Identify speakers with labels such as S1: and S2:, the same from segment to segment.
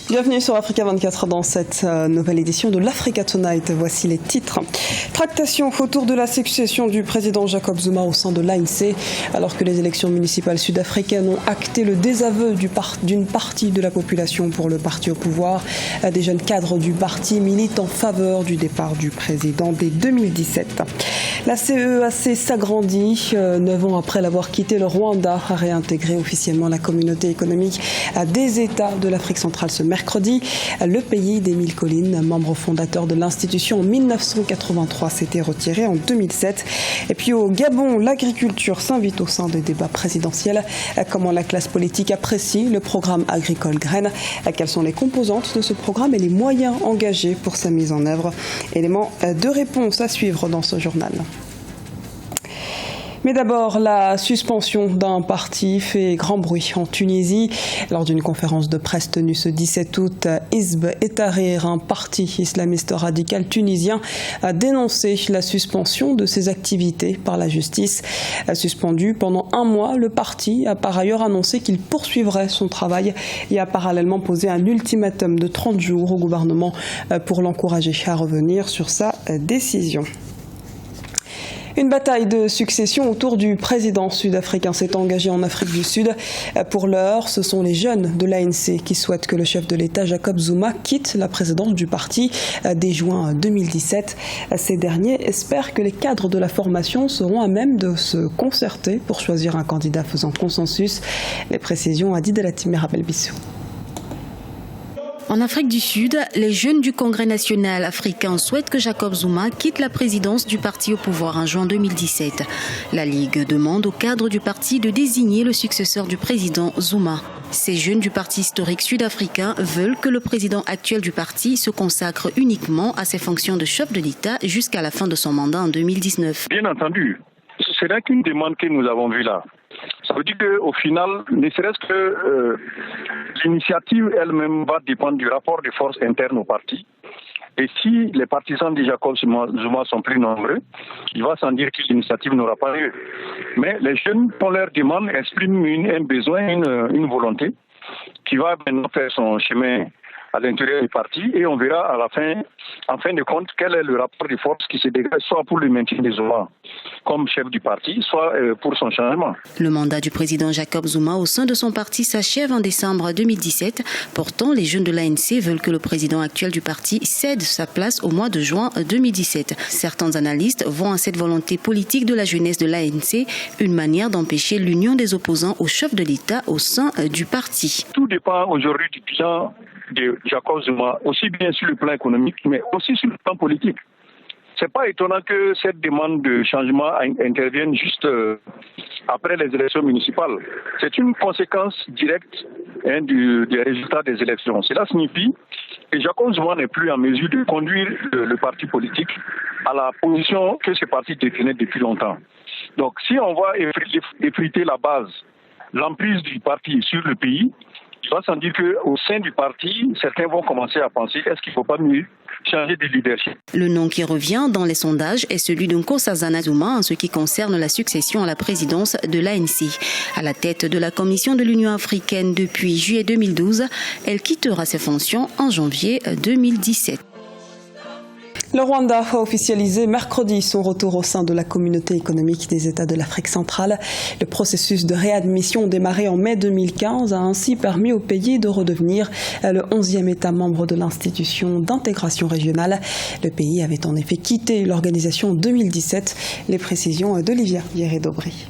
S1: Bienvenue sur Africa 24 dans cette nouvelle édition de l'Africa Tonight. Voici les titres. Tractation autour de la succession du président Jacob Zuma au sein de l'ANC. Alors que les élections municipales sud-africaines ont acté le désaveu d'une partie de la population pour le parti au pouvoir, des jeunes cadres du parti militent en faveur du départ du président dès 2017. La CEAC s'agrandit. 9 ans après l'avoir quitté, le Rwanda a réintégré officiellement la communauté économique des États de l'Afrique centrale ce mercredi. Le pays des Mille Collines, membre fondateur de l'institution en 1983, s'était retiré en 2007. Et puis au Gabon, l'agriculture s'invite au sein des débats présidentiels. Comment la classe politique apprécie le programme agricole Graines? Quelles sont les composantes de ce programme et les moyens engagés pour sa mise en œuvre? Éléments de réponse à suivre dans ce journal. Mais d'abord, la suspension d'un parti fait grand bruit en Tunisie. Lors d'une conférence de presse tenue ce 17 août, Hizb ut-Tahrir, un parti islamiste radical tunisien, a dénoncé la suspension de ses activités par la justice. Suspendu pendant 1 mois, le parti a par ailleurs annoncé qu'il poursuivrait son travail et a parallèlement posé un ultimatum de 30 jours au gouvernement pour l'encourager à revenir sur sa décision. Une bataille de succession autour du président sud-africain s'est engagée en Afrique du Sud. Pour l'heure, ce sont les jeunes de l'ANC qui souhaitent que le chef de l'État, Jacob Zuma, quitte la présidence du parti dès juin 2017. Ces derniers espèrent que les cadres de la formation seront à même de se concerter pour choisir un candidat faisant consensus. Les précisions à Didelati Merabel-Bissou.
S2: En Afrique du Sud, les jeunes du Congrès national africain souhaitent que Jacob Zuma quitte la présidence du parti au pouvoir en juin 2017. La Ligue demande au cadre du parti de désigner le successeur du président Zuma. Ces jeunes du parti historique sud-africain veulent que le président actuel du parti se consacre uniquement à ses fonctions de chef de l'État jusqu'à la fin de son mandat en 2019.
S3: Bien entendu, ce n'est qu'une demande que nous avons vue là. Ça veut dire qu'au final, ne serait-ce que l'initiative elle-même va dépendre du rapport de force interne au parti. Et si les partisans de Jacob Zuma sont plus nombreux, il va sans dire que l'initiative n'aura pas lieu. Mais les jeunes, pour leur demande, expriment un besoin, une volonté qui va maintenant faire son chemin à l'intérieur du parti et on verra à la fin, en fin de compte, quel est le rapport de force qui se dégage, soit pour le maintien des Zuma comme chef du parti, soit pour son changement.
S2: Le mandat du président Jacob Zuma au sein de son parti s'achève en décembre 2017. Pourtant, les jeunes de l'ANC veulent que le président actuel du parti cède sa place au mois de juin 2017. Certains analystes voient en cette volonté politique de la jeunesse de l'ANC une manière d'empêcher l'union des opposants au chef de l'État au sein du parti.
S3: Tout dépend aujourd'hui du bilan de Jacob Zuma, aussi bien sur le plan économique, mais aussi sur le plan politique. C'est pas étonnant que cette demande de changement intervienne juste après les élections municipales. C'est une conséquence directe des résultats des élections. Cela signifie que Jacob Zuma n'est plus en mesure de conduire le parti politique à la position que ce parti détenait depuis longtemps. Donc si on va effriter la base, l'emprise du parti sur le pays, il va sans dire qu'au sein du parti, certains vont commencer à penser est-ce qu'il ne faut pas mieux changer de leadership.
S2: Le nom qui revient dans les sondages est celui de Nkosazana Zuma en ce qui concerne la succession à la présidence de l'ANC. À la tête de la Commission de l'Union africaine depuis juillet 2012, elle quittera ses fonctions en janvier 2017.
S1: Le Rwanda a officialisé mercredi son retour au sein de la communauté économique des États de l'Afrique centrale. Le processus de réadmission démarré en mai 2015 a ainsi permis au pays de redevenir le 11e État membre de l'institution d'intégration régionale. Le pays avait en effet quitté l'organisation en 2017. Les précisions d'Olivia Vieré-Dobry.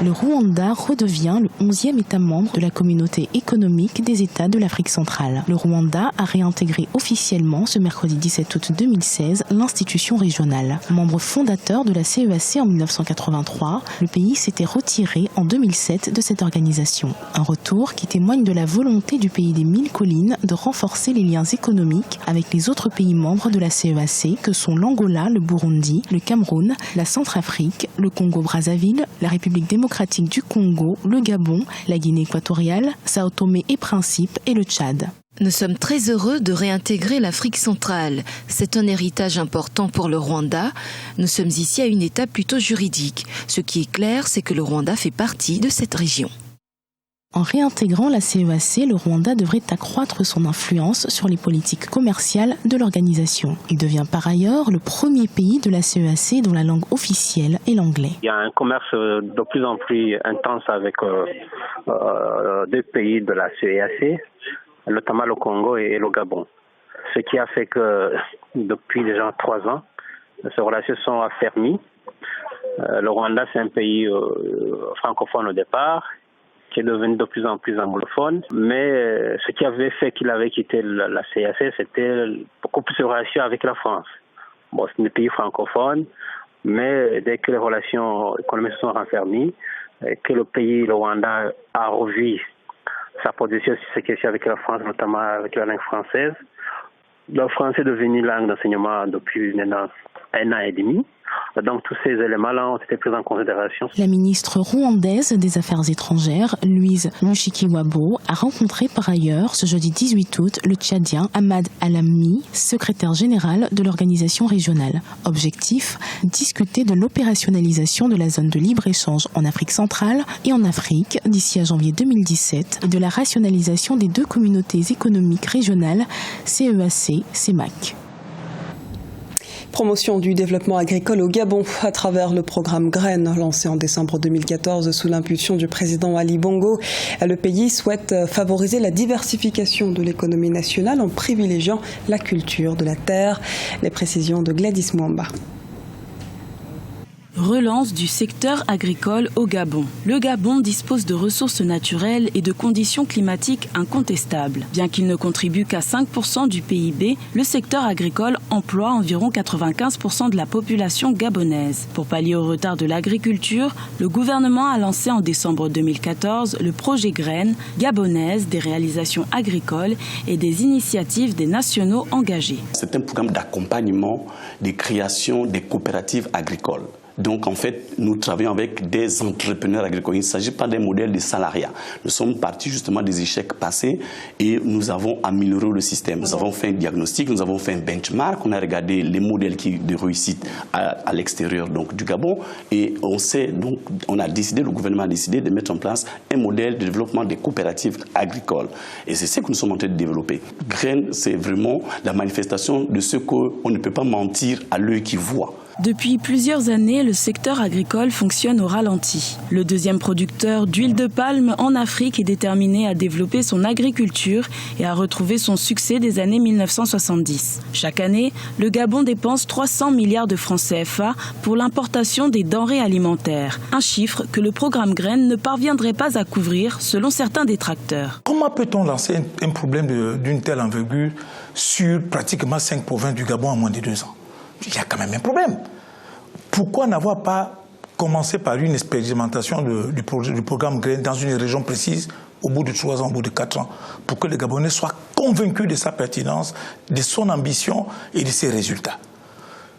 S4: Le Rwanda redevient le 11e État membre de la communauté économique des États de l'Afrique centrale. Le Rwanda a réintégré officiellement ce mercredi 17 août 2016 l'institution régionale. Membre fondateur de la CEAC en 1983, le pays s'était retiré en 2007 de cette organisation. Un retour qui témoigne de la volonté du pays des Mille Collines de renforcer les liens économiques avec les autres pays membres de la CEAC que sont l'Angola, le Burundi, le Cameroun, la Centrafrique, le Congo-Brazzaville, la République démocratique du Congo, le Gabon, la Guinée équatoriale, Sao Tomé et Principe et le Tchad.
S5: Nous sommes très heureux de réintégrer l'Afrique centrale. C'est un héritage important pour le Rwanda. Nous sommes ici à une étape plutôt juridique. Ce qui est clair, c'est que le Rwanda fait partie de cette région.
S4: En réintégrant la CEAC, le Rwanda devrait accroître son influence sur les politiques commerciales de l'organisation. Il devient par ailleurs le premier pays de la CEAC dont la langue officielle est l'anglais.
S6: Il y a un commerce de plus en plus intense avec deux pays de la CEAC, notamment le Congo et le Gabon. Ce qui a fait que depuis déjà 3 ans, ces relations sont affermies. Le Rwanda, c'est un pays francophone au départ, qui est devenu de plus en plus anglophone. Mais ce qui avait fait qu'il avait quitté la CEAC, c'était beaucoup plus de relations avec la France. Bon, c'est un pays francophone, mais dès que les relations économiques se sont raffermies, que le pays, le Rwanda, a revu sa position sur ces questions avec la France, notamment avec la langue française. Le français est devenu langue d'enseignement depuis maintenant 1 an et demi. Donc tous ces éléments-là ont été pris en considération.
S4: La ministre rwandaise des Affaires étrangères, Louise Mushikiwabo, a rencontré par ailleurs ce jeudi 18 août le Tchadien Ahmad Alami, secrétaire général de l'organisation régionale. Objectif, discuter de l'opérationnalisation de la zone de libre-échange en Afrique centrale et en Afrique d'ici à janvier 2017 et de la rationalisation des 2 communautés économiques régionales CEAC-CEMAC.
S1: Promotion du développement agricole au Gabon à travers le programme Graines lancé en décembre 2014 sous l'impulsion du président Ali Bongo. Le pays souhaite favoriser la diversification de l'économie nationale en privilégiant la culture de la terre. Les précisions de Gladys Mwamba.
S7: Relance du secteur agricole au Gabon. Le Gabon dispose de ressources naturelles et de conditions climatiques incontestables. Bien qu'il ne contribue qu'à 5% du PIB, le secteur agricole emploie environ 95% de la population gabonaise. Pour pallier au retard de l'agriculture, le gouvernement a lancé en décembre 2014 le projet Graines, gabonaise des réalisations agricoles et des initiatives des nationaux engagés.
S8: C'est un programme d'accompagnement des créations des coopératives agricoles. Donc en fait, nous travaillons avec des entrepreneurs agricoles. Il ne s'agit pas d'un modèle de salariat. Nous sommes partis justement des échecs passés et nous avons amélioré le système. Nous avons fait un diagnostic, nous avons fait un benchmark, on a regardé les modèles de réussite à l'extérieur du Gabon et on a décidé, le gouvernement a décidé de mettre en place un modèle de développement des coopératives agricoles. Et c'est ce que nous sommes en train de développer. Graines, c'est vraiment la manifestation de ce qu'on ne peut pas mentir à l'œil qui voit.
S7: Depuis plusieurs années, le secteur agricole fonctionne au ralenti. Le deuxième producteur d'huile de palme en Afrique est déterminé à développer son agriculture et à retrouver son succès des années 1970. Chaque année, le Gabon dépense 300 milliards de francs CFA pour l'importation des denrées alimentaires. Un chiffre que le programme Graines ne parviendrait pas à couvrir selon certains détracteurs.
S9: Comment peut-on lancer un problème d'une telle envergure sur pratiquement 5 provinces du Gabon en moins de 2 ans ? Il y a quand même un problème. Pourquoi n'avoir pas commencé par une expérimentation du programme Graines dans une région précise au bout de 3 ans, au bout de 4 ans, pour que les Gabonais soient convaincus de sa pertinence, de son ambition et de ses résultats.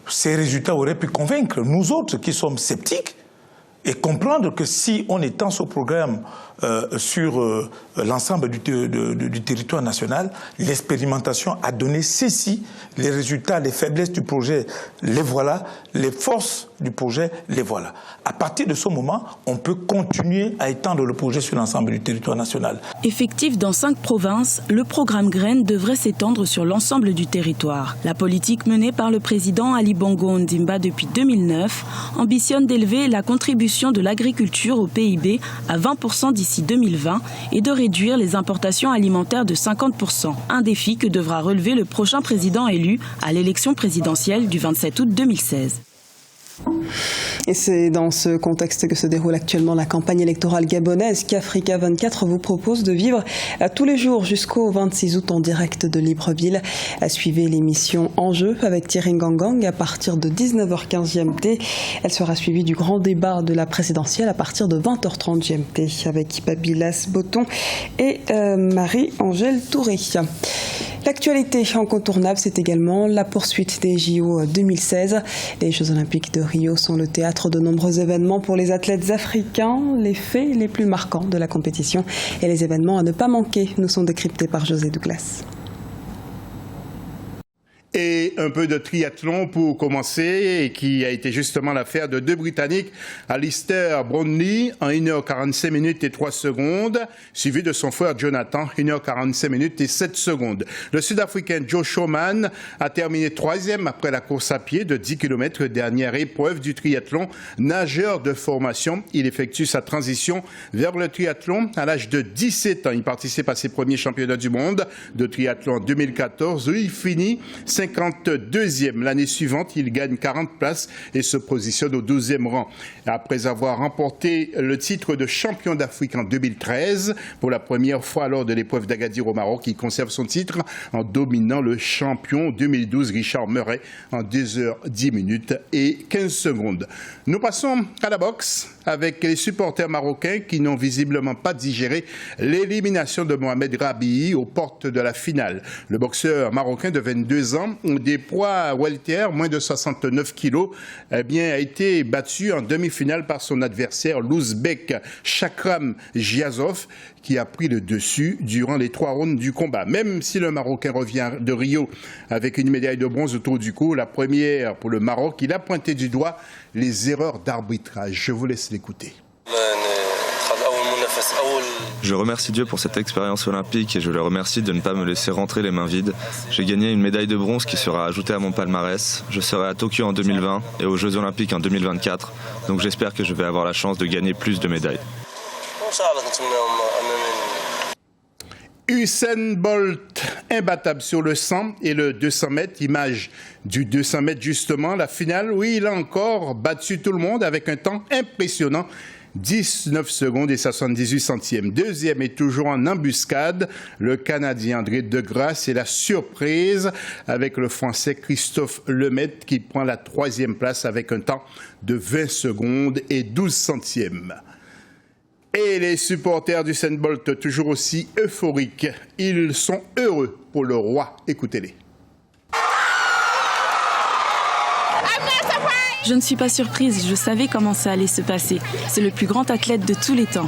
S9: Ces résultats auraient pu convaincre nous autres qui sommes sceptiques et comprendre que si on étend ce programme sur l'ensemble du territoire national, l'expérimentation a donné ceci, les résultats, les faiblesses du projet, les voilà, les forces du projet, les voilà. À partir de ce moment, on peut continuer à étendre le projet sur l'ensemble du territoire national.
S7: Effectif dans 5 provinces, le programme Graines devrait s'étendre sur l'ensemble du territoire. La politique menée par le président Ali Bongo Ondimba depuis 2009 ambitionne d'élever la contribution de l'agriculture au PIB à 20% d'ici 2020 et de réduire les importations alimentaires de 50%. Un défi que devra relever le prochain président élu à l'élection présidentielle du 27 août 2016.
S1: Et c'est dans ce contexte que se déroule actuellement la campagne électorale gabonaise qu'Africa 24 vous propose de vivre tous les jours jusqu'au 26 août en direct de Libreville. Suivez l'émission Enjeu avec Thierry Ngangang à partir de 19h15 GMT. Elle sera suivie du grand débat de la présidentielle à partir de 20h30 GMT avec Babilas Boton et Marie-Angèle Touré. L'actualité incontournable, c'est également la poursuite des JO 2016. Les Jeux Olympiques de Rio sont le théâtre de nombreux événements pour les athlètes africains. Les faits les plus marquants de la compétition et les événements à ne pas manquer nous sont décryptés par José Douglas.
S10: Et un peu de triathlon pour commencer, et qui a été justement l'affaire de deux Britanniques, Alistair Brownlee en 1h45 minutes et 3 secondes, suivi de son frère Jonathan, 1h45 minutes et 7 secondes. Le Sud-Africain Joe Showman a terminé 3e après la course à pied de 10 km, dernière épreuve du triathlon. Nageur de formation, il effectue sa transition vers le triathlon à l'âge de 17 ans. Il participe à ses premiers championnats du monde de triathlon en 2014 où il finit 52e. L'année suivante, il gagne 40 places et se positionne au 12e rang. Après avoir remporté le titre de champion d'Afrique en 2013, pour la première fois lors de l'épreuve d'Agadir au Maroc, il conserve son titre en dominant le champion 2012 Richard Murray en 2h10 minutes et 15 secondes. Nous passons à la boxe avec les supporters marocains qui n'ont visiblement pas digéré l'élimination de Mohamed Rabihi aux portes de la finale. Le boxeur marocain de 22 ans, des poids welter, moins de 69 kilos, a été battu en demi-finale par son adversaire, l'Ouzbek Chakram Giazov, qui a pris le dessus durant les 3 rounds du combat. Même si le Marocain revient de Rio avec une médaille de bronze autour du cou, la première pour le Maroc, il a pointé du doigt les erreurs d'arbitrage. Je vous laisse l'écouter.
S11: Je remercie Dieu pour cette expérience olympique et je le remercie de ne pas me laisser rentrer les mains vides. J'ai gagné une médaille de bronze qui sera ajoutée à mon palmarès. Je serai à Tokyo en 2020 et aux Jeux olympiques en 2024. Donc j'espère que je vais avoir la chance de gagner plus de médailles.
S10: Usain Bolt, imbattable sur le 100 et le 200 mètres, image du 200 mètres justement, la finale où il a encore battu tout le monde avec un temps impressionnant, 19 secondes et 78 centièmes. Deuxième est toujours en embuscade, le Canadien André Degrasse et la surprise avec le Français Christophe Lemaitre qui prend la 3e place avec un temps de 20 secondes et 12 centièmes. Et les supporters d'Usain Bolt, toujours aussi euphoriques, ils sont heureux pour le roi. Écoutez-les.
S7: Je ne suis pas surprise, je savais comment ça allait se passer. C'est le plus grand athlète de tous les temps.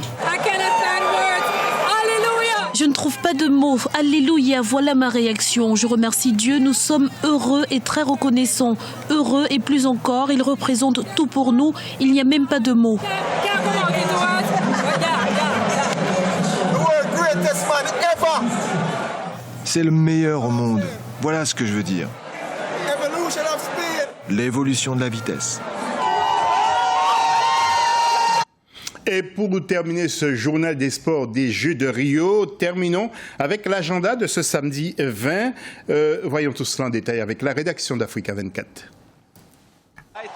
S12: Je ne trouve pas de mots. Alléluia, voilà ma réaction. Je remercie Dieu, nous sommes heureux et très reconnaissants. Heureux et plus encore, il représente tout pour nous. Il n'y a même pas de mots.
S13: C'est le meilleur au monde. Voilà ce que je veux dire. L'évolution de la vitesse.
S10: Et pour terminer ce journal des sports des Jeux de Rio, terminons avec l'agenda de ce samedi 20. Voyons tout cela en détail avec la rédaction d'Africa 24.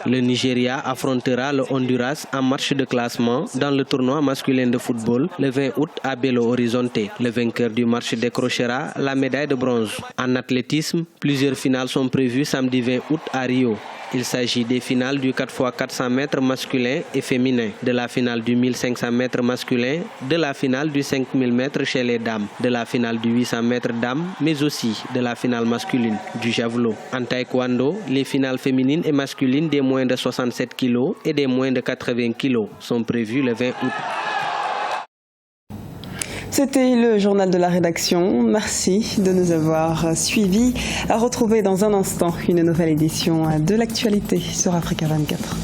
S14: Le Nigeria affrontera le Honduras en match de classement dans le tournoi masculin de football le 20 août à Belo Horizonte. Le vainqueur du match décrochera la médaille de bronze. En athlétisme, plusieurs finales sont prévues samedi 20 août à Rio. Il s'agit des finales du 4x400 mètres masculin et féminin, de la finale du 1500 mètres masculin, de la finale du 5000 mètres chez les dames, de la finale du 800 mètres dames, mais aussi de la finale masculine du javelot. En taekwondo, les finales féminines et masculines des moins de 67 kg et des moins de 80 kg sont prévues le 20 août.
S1: C'était le journal de la rédaction. Merci de nous avoir suivis. À retrouver dans un instant une nouvelle édition de l'actualité sur Africa 24.